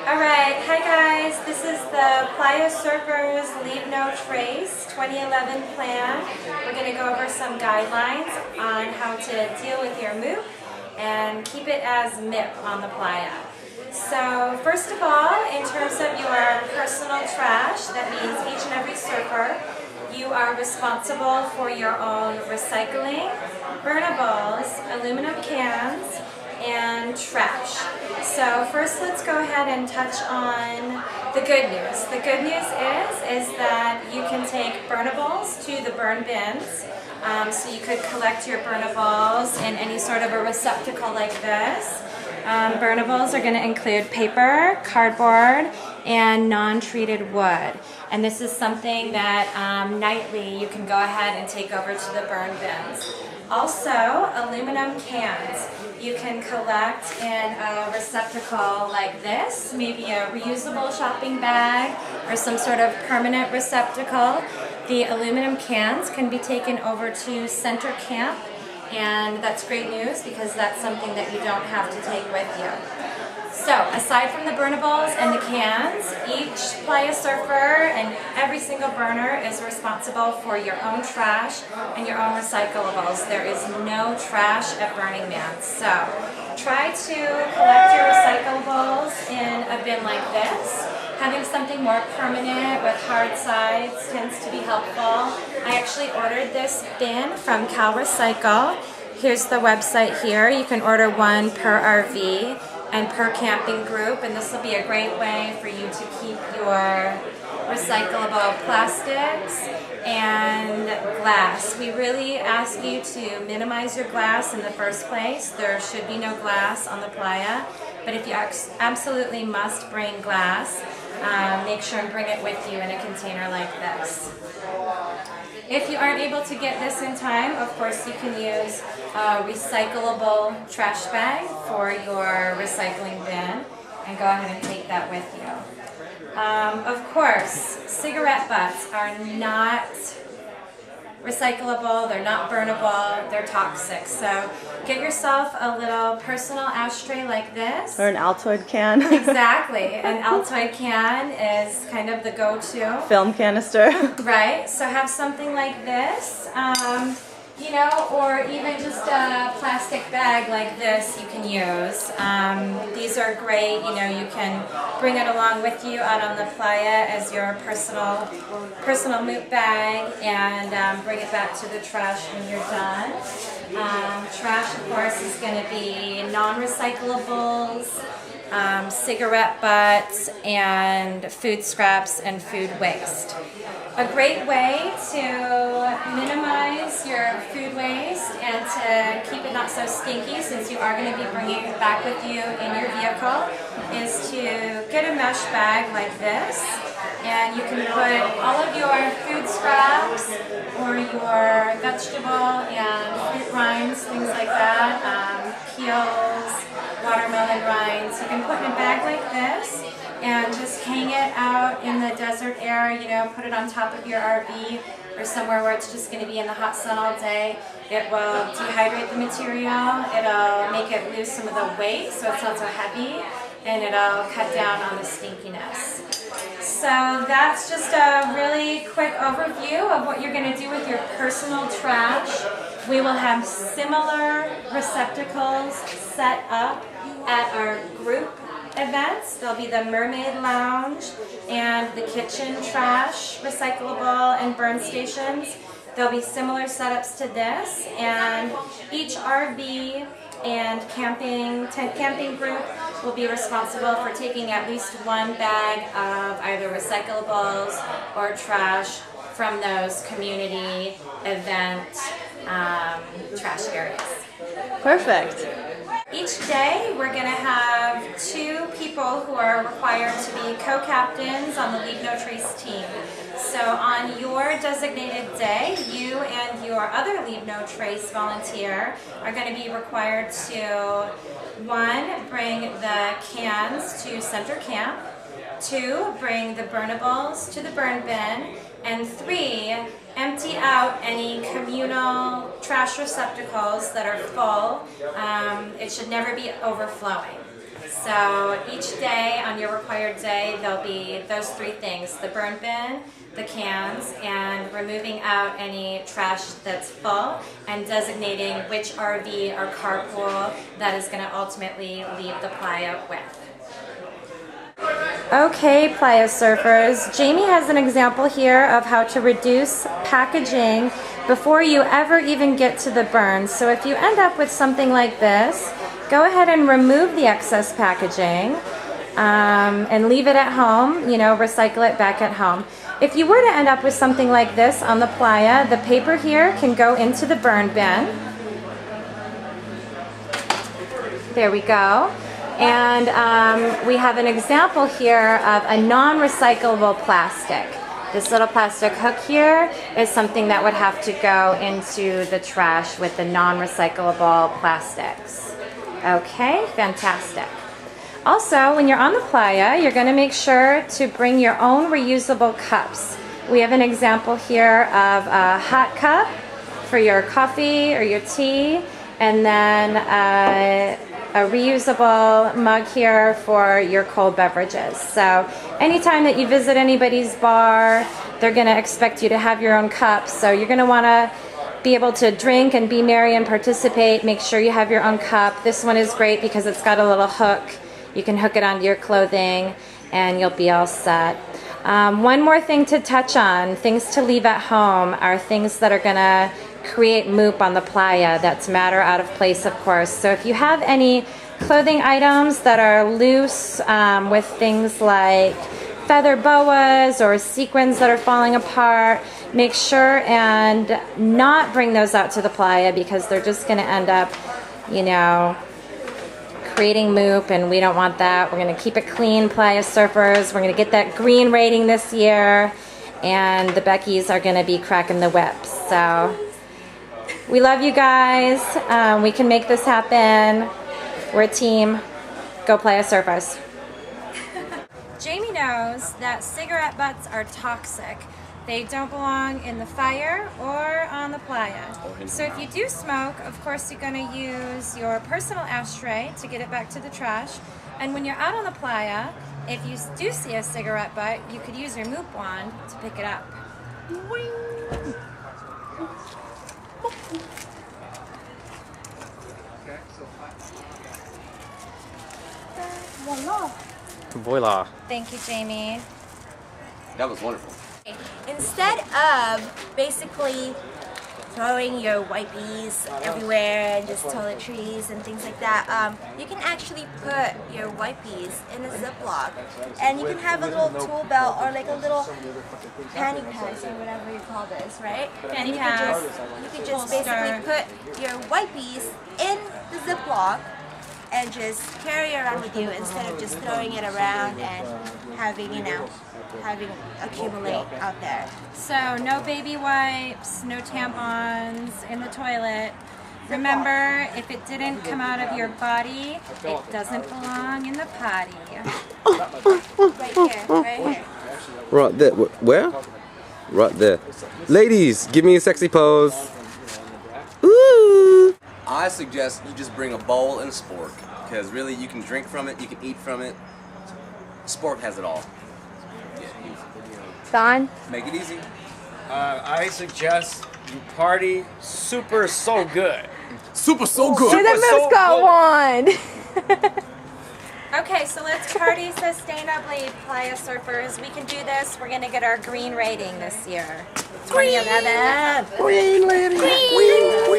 Alright, hi guys, this is the Playa Surfers Leave No Trace 2011 plan. We're going to go over some guidelines on how to deal with your moop and keep it as MIP on the playa. So first of all, in terms of your personal trash, that means each and every surfer, you are responsible for your own recycling, burnables, aluminum cans, and trash. So first let's go ahead and touch on the good news. The good news is that you can take burnables to the burn bins. So you could collect your burnables in any sort of a receptacle like this. Burnables are going to include paper, cardboard, and non-treated wood. And this is something that nightly you can go ahead and take over to the burn bins. Also, aluminum cans. You can collect in a receptacle like this, maybe a reusable shopping bag or some sort of permanent receptacle. The aluminum cans can be taken over to center camp, and that's great news because that's something that you don't have to take with you. So, aside from the burnables and the cans, each playa surfer and every single burner is responsible for your own trash and your own recyclables. There is no trash at Burning Man. So, try to collect your recyclables in a bin like this. Having something more permanent with hard sides tends to be helpful. I actually ordered this bin from Cal Recycle. Here's the website here. You can order one per RV and per camping group, and this will be a great way for you to keep your recyclable plastics and glass. We really ask you to minimize your glass in the first place. There should be no glass on the playa, but if you absolutely must bring glass, make sure and bring it with you in a container like this. If you aren't able to get this in time, of course you can use a recyclable trash bag for your recycling bin and go ahead and take that with you. Of course, cigarette butts are not recyclable, they're not burnable, they're toxic. So get yourself a little personal ashtray like this. Or an Altoid can. Exactly. An Altoid can is kind of the go-to. Film canister. Right. So have something like this, or even just a plastic bag like this you can use. These are great. You can bring it along with you out on the playa as your personal moot bag and bring it back to the trash when you're done. Trash, of course, is going to be non-recyclables, cigarette butts, and food scraps and food waste. A great way to minimize your food waste and to keep it not so stinky, since you are going to be bringing it back with you in your vehicle, is to get a mesh bag like this, and you can put all of your food scraps or your vegetable and fruit rinds, things like that, peels, watermelon rinds. You can put in a bag like this and just hang it out in the desert air, put it on top of your RV or somewhere where it's just going to be in the hot sun all day. It will dehydrate the material, it'll make it lose some of the weight so it's not so heavy, and it'll cut down on the stinkiness. So that's just a really quick overview of what you're going to do with your personal trash. We will have similar receptacles set up at our group events. There'll be the Mermaid Lounge and the kitchen trash, recyclable, and burn stations. There'll be similar setups to this, and each RV and tent camping group will be responsible for taking at least one bag of either recyclables or trash from those community event trash areas. Perfect. Each day we're going to have 2 people who are required to be co-captains on the Leave No Trace team. So on your designated day, you and your other Leave No Trace volunteer are going to be required to 1, bring the cans to center camp, 2, bring the burnables to the burn bin, and 3, empty out any communal trash receptacles that are full. It should never be overflowing. So each day, on your required day, there'll be those three things: the burn bin, the cans, and removing out any trash that's full and designating which RV or carpool that is going to ultimately leave the playa with. Okay, Playa Surfers, Jamie has an example here of how to reduce packaging before you ever even get to the burn. So if you end up with something like this, go ahead and remove the excess packaging and leave it at home, you know, recycle it back at home. If you were to end up with something like this on the playa, the paper here can go into the burn bin. There we go. And we have an example here of a non-recyclable plastic. This little plastic hook here is something that would have to go into the trash with the non-recyclable plastics. Okay, fantastic. Also, when you're on the playa, you're going to make sure to bring your own reusable cups. We have an example here of a hot cup for your coffee or your tea, and then a reusable mug here for your cold beverages. So anytime that you visit anybody's bar, they're going to expect you to have your own cups. So you're going to want to be able to drink and be merry and participate. Make sure you have your own cup. This one is great because it's got a little hook. You can hook it onto your clothing and you'll be all set. One more thing to touch on, things to leave at home are things that are going to create moop on the playa. That's matter out of place, of course. So if you have any clothing items that are loose with things like feather boas or sequins that are falling apart, make sure and not bring those out to the playa because they're just going to end up, you know, creating moop, and we don't want that. We're going to keep it clean, Playa Surfers. We're going to get that green rating this year, and the Beckys are going to be cracking the whips. So we love you guys. We can make this happen. We're a team. Go Playa Surfers. Jamie knows that cigarette butts are toxic. They don't belong in the fire or on the playa. So if you do smoke, of course you're going to use your personal ashtray to get it back to the trash. And when you're out on the playa, if you do see a cigarette butt, you could use your moop wand to pick it up. Voila. Thank you, Jamie. That was wonderful. Instead of basically throwing your wipes everywhere and just toiletries and things like that, you can actually put your wipes in a Ziploc, and you can have a little tool belt or like a little panty pads or whatever you call this, right? Panty and pads, you can just basically put your wipes in the Ziploc and just carry it around with you instead of just throwing it around and having, you know, having accumulate out there. So no baby wipes, no tampons in the toilet. Remember, if it didn't come out of your body, it doesn't belong in the potty. Right here, right here. Right there. Where? Right there. Ladies, give me a sexy pose. Ooh. I suggest you just bring a bowl and a spork, because really you can drink from it, you can eat from it. Spork has it all. Don? Make it easy. I suggest you party super so good. Super so good. You're the so mascot one! Okay, so let's party sustainably, Playa Surfers. We can do this. We're going to get our green rating this year. 2011. Green lady. Green.